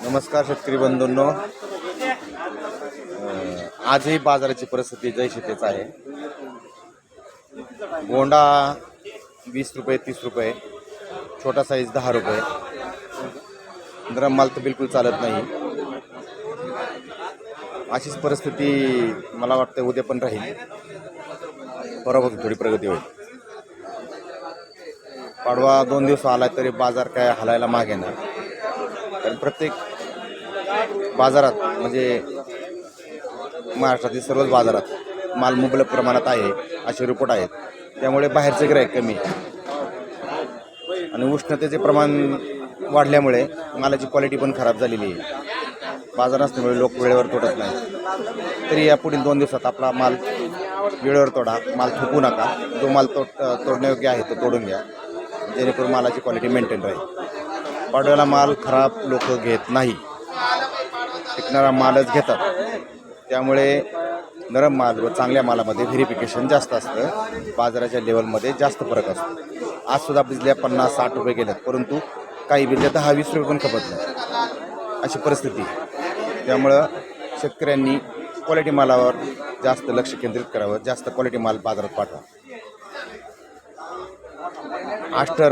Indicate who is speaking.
Speaker 1: नमस्कार शेतकरी बंधूंनो, आजही बाजाराची परिस्थिती जैशी तेच आहे. गोंडा 20 रुपये 30 रुपये, छोटा साईज 10 रुपये. गरम माल तर बिलकुल चालत नाही. अशीच परिस्थिती मला वाटतं उद्या पण राहील. परवापासून थोडी प्रगती होईल. पाडवा 2 दिवस आला तरी बाजार काय हलायला मागे ना. कारण प्रत्येक बाजारात म्हणजे महाराष्ट्रातील सर्वच बाजारात माल मुबलक प्रमाणात आहे असे रिपोर्ट आहेत. त्यामुळे बाहेरचे गिराईक कमी आणि उष्णतेचे प्रमाण वाढल्यामुळे मालाची क्वालिटी पण खराब झालेली आहे. बाजार नसल्यामुळे लोक वेळेवर तोडत नाही. तरी या पुढील 2 दिवसात आपला माल वेळेवर तोडा. माल थुकू नका. जो माल तोडण्यायोग्य आहे तो तोडून घ्या, जेणेकरून मालाची क्वालिटी मेंटेन राहील. पाडव्याला माल खराब लोक घेत नाही, टिकणारा मालच घेतात. त्यामुळे नरम माल व चांगल्या मालामध्ये व्हेरिफिकेशन जास्त असतं. बाजाराच्या लेवलमध्ये जास्त फरक असतो. आज सुद्धा बिजल्या 50-60 रुपये गेल्यात, परंतु काही बिजल्या 10-20 रुपये पण खपत नाही अशी परिस्थिती. त्यामुळं शेतकऱ्यांनी क्वालिटी मालावर जास्त लक्ष केंद्रित करावं. जास्त क्वालिटी माल बाजारात पाठवा. आष्टर